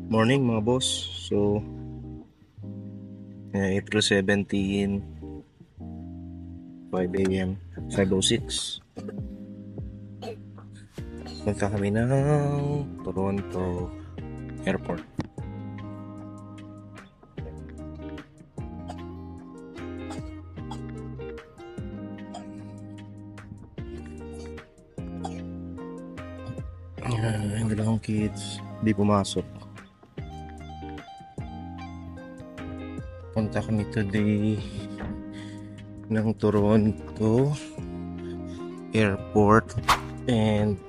Morning mga boss. So, April 17, 5 a.m. 5:06. Punta kami ng Toronto Airport. Yung dalawang kids, di pumasok. Punta kami today ng Toronto Airport and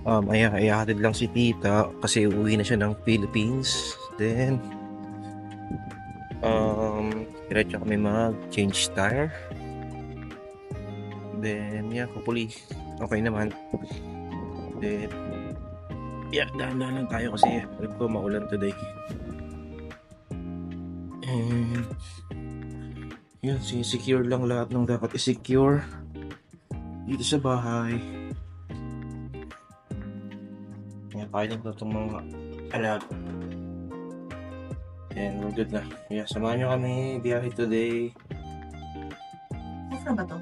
ayahatid lang si tita kasi uuwi na siya ng Philippines. Then diretso kami mag-change tire. Then hopefully okay naman. Then dahan-dahan lang tayo kasi alam ko maulan today. And yun, secure lang lahat ng dapat i-secure dito sa bahay. Kainin ko itong mga alag. And we're good na. Samahan nyo kami biyahe today. Saan ba to?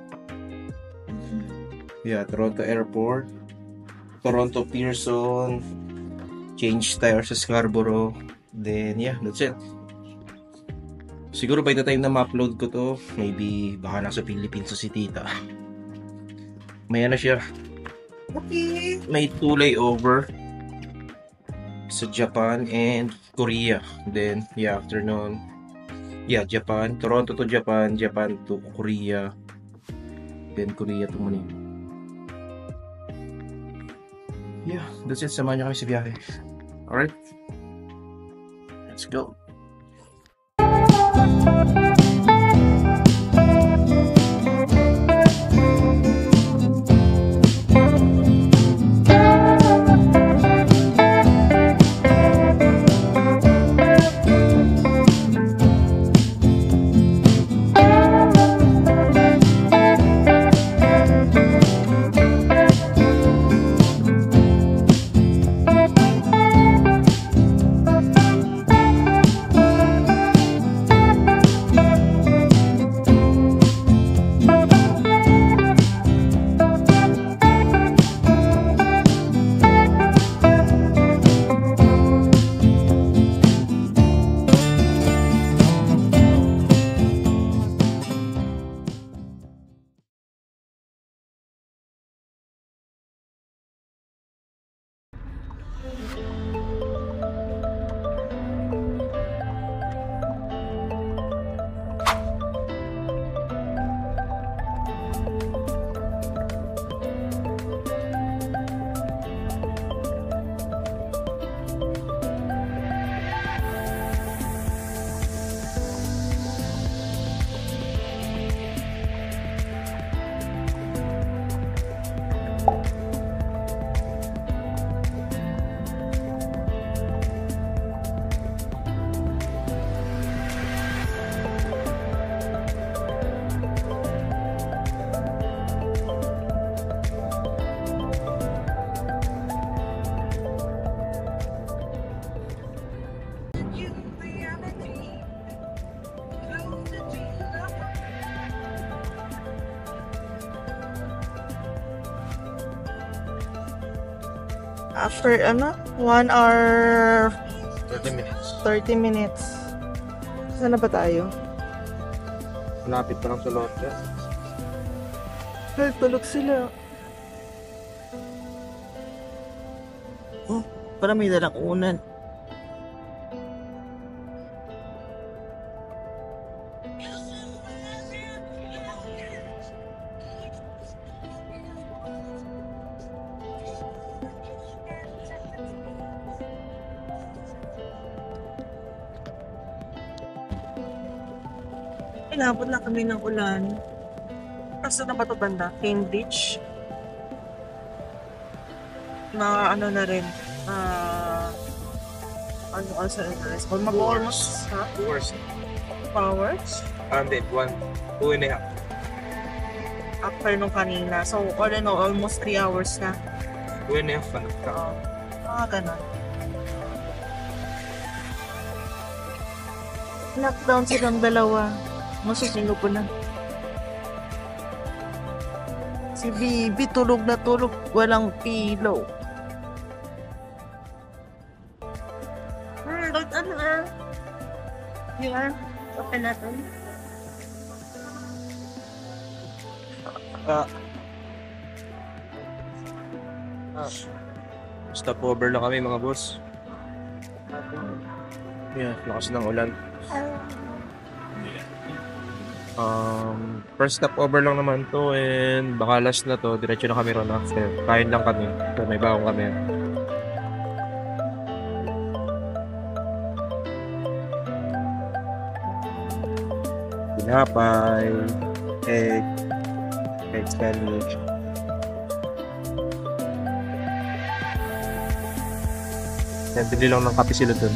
Toronto Airport, Toronto Pearson, change tire sa Scarborough. Then that's it. Siguro by the time na ma-upload ko to, maybe baka nasa Philippines si tita. May siya. Okay. May 2 layover sa Japan and Korea. Then after nun, Japan, Toronto to Japan, Japan to Korea, then Korea to Manila. That's it. Samahan nyo kami sa biyahe. Alright, let's go. After 1 hour 30 minutes. 30 minutes. Saan na ba tayo? Malapit pa lang sa London. Tulog sila. Para may dalang unan. Inabot lang kami ng ulan. Kaso na ba ito banda? Cambridge? Na na rin. Also mag-almost 2 hours. hours And then 2.5. after nung kanina. So, all in all, almost 3 hours na. 2.5 Oo. Mga ganon. Lockdown silang dalawa. Masusunog ko na. Si Bibi tulog na tulog. Walang pillow. Ano ah? Yan. Open natin. Stopover na kami mga boss. Yeah, lakas ng ulan. First stopover lang naman to and baka last na to. Diretso na kami ron after. Kain lang kami. So may baong kami. Tinapay, egg sandwich. Then, bili lang ng kape sila dun.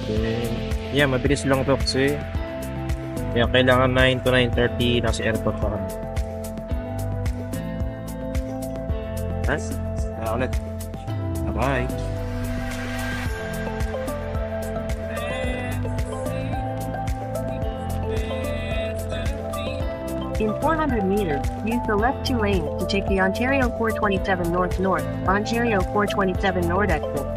Then, yeah, mabilis lang to kasi kailangan 9 to 9:30 nasa airport pa kami. Nice. Ulit. Bye-bye. In 400 meters, use the left two lanes to take the Ontario 427 North-North, Ontario 427 North exit.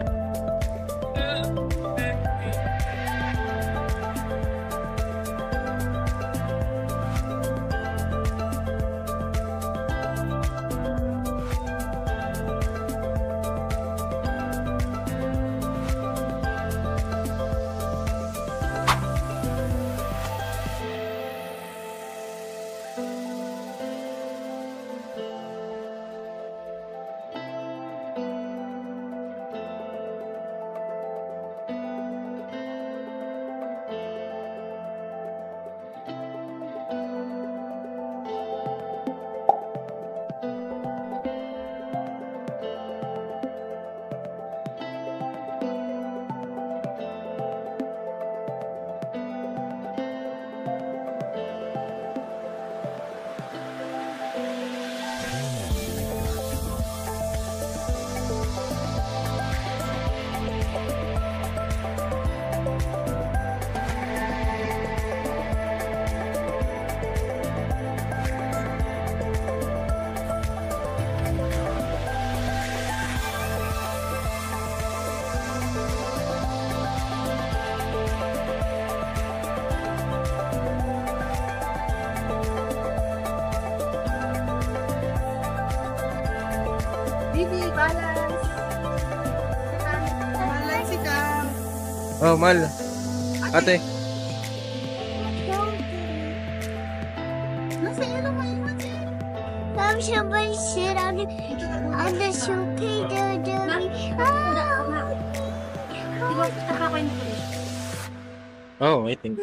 Bibi, balance. Balance ka. Oh, Mal. Ate. Masaya naman yun. Ma'am, siya ba shit on the showcase? Di ba nakakwento ko? Oh, I think.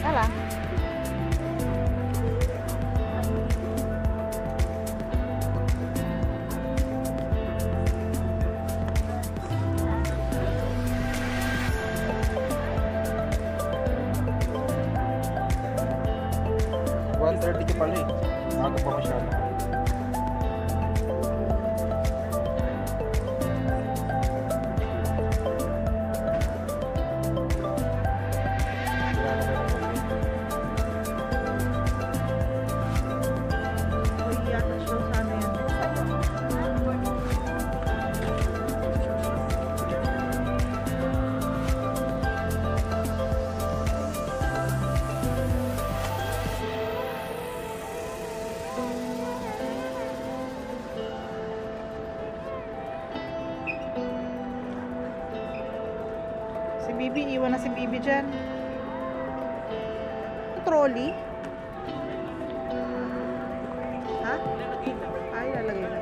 Wala. $130 ka pala eh. Ako pa masyado. Uy, yata show sa ano yan. Si Bibi, iwan na si Bibi dyan. Trolley? Ha? Ay, lalagay na.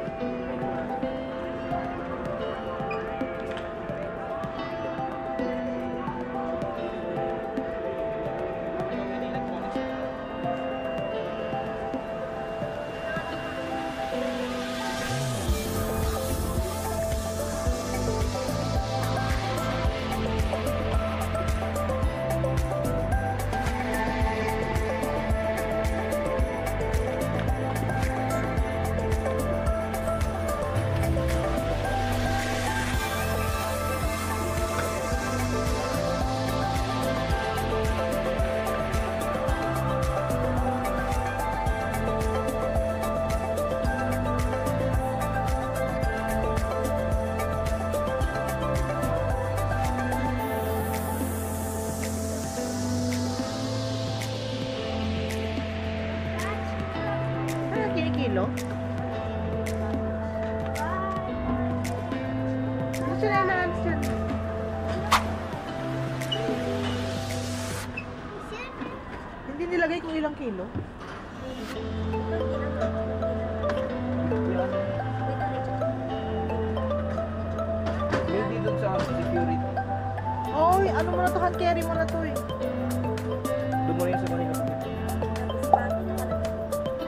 kilo? Gusto na na-answer. Hindi nilagay kung ilang kilo. Hindi dun sa security. Oy, ano mo na to? Hand carry mo na to eh. Doon mo na yun sa kanila.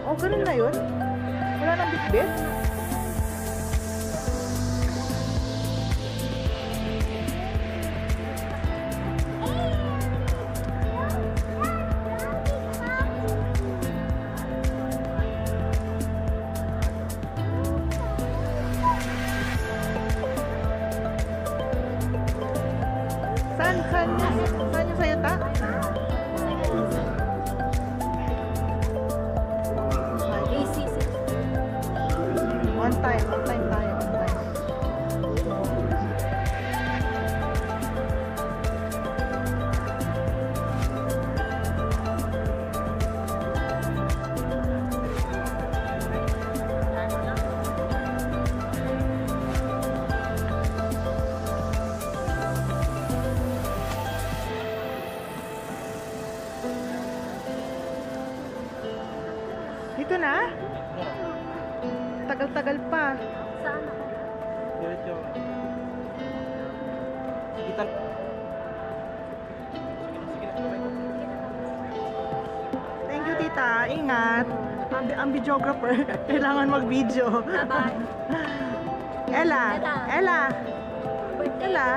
Oh, ganun na yun? Wala nang bitbit? Saan yung sayata? One time tayo, one time. Dito na? Tagal-tagal pa. Diretso. Kita. Thank you, tita. Ingat. Ang videographer. Kailangan mag-video. Bye-bye. Ella. Ella. Ella.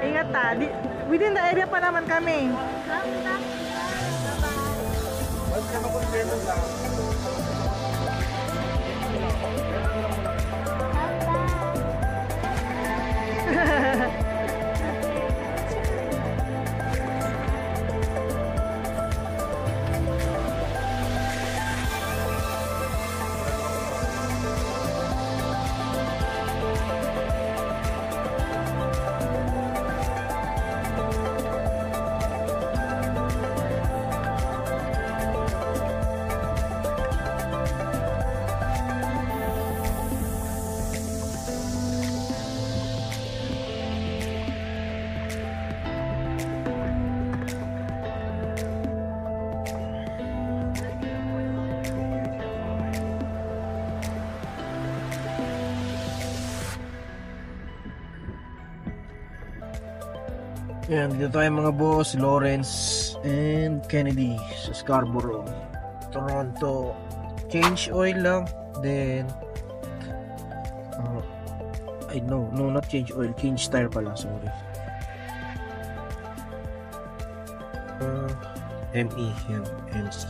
Ingat ta. Within the area pa naman kami. Once na ma-confirm lang. Yan, dito tayo mga boss, Lawrence and Kennedy sa Scarborough, Toronto. Change oil lang, then no, not change oil, change tire pala, sorry. ME, yan, MC.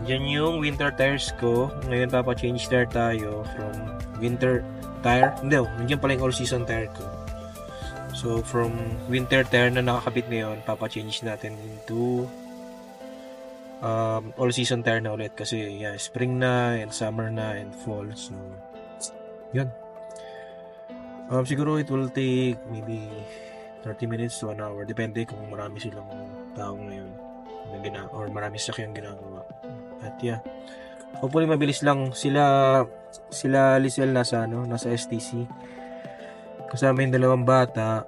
Yan yung winter tires ko. Ngayon papa-change tire tayo from winter tire. Hindi, nandiyan pala yung all season tire ko. So from winter tire na nakakabit ngayon, papa-change natin into all season tire na ulit kasi yeah, spring na and summer na and fall. So yun. Siguro it will take maybe 30 minutes to an hour, depende kung marami silang tao ngayon or marami sakyang ginagawa. At yeah, hopefully mabilis lang. Sila Lisel nasa STC kasama yung dalawang bata,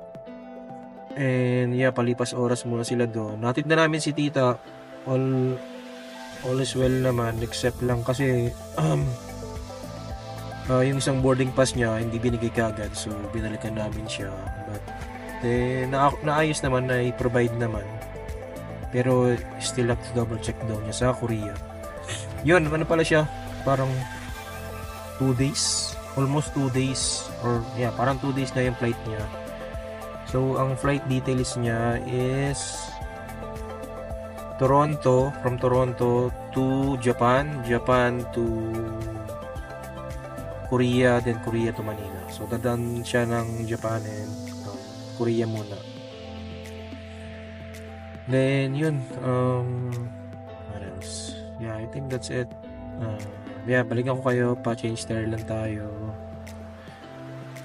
and yeah, palipas oras muna sila doon. Natid na namin si tita, all is well naman, except lang kasi yung isang boarding pass niya hindi binigay kagad, so binalikan namin siya, but naayos naman, na i-provide naman, pero still have to double check daw niya sa Korea. Yun, ano pala siya, parang 2 days, almost 2 days, or yeah, parang 2 days na yung flight niya. So ang flight details niya is Toronto, from Toronto to Japan to Korea, then Korea to Manila. So dadaan siya ng Japan and Korea muna. Then yun, what else? Yeah, I think that's it. Yeah, balikan ko kayo, pa-change tire lang tayo.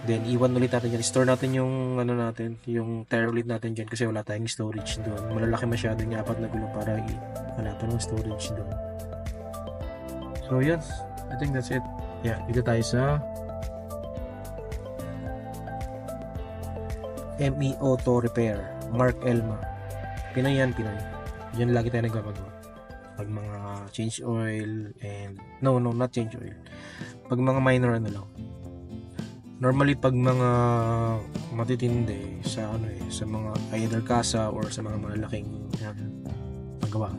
Then, iwan ulit natin yan. Store natin yung, ano natin, yung tire ulit natin dyan kasi wala tayong storage doon. Malalaki masyado yung 4 na gulong para wala pa ng storage doon. So, yun. I think that's it. Yeah, dito tayo sa ME Auto Repair. Mark Elma. Pinoy yan, Pinoy. Yan lagi tayo nagpapagawa. Pag mga change oil and... No, not change oil. Pag mga minor ano lang. Normally pag mga matitindi sa ano sa mga either kasa or sa mga malaking paggawa,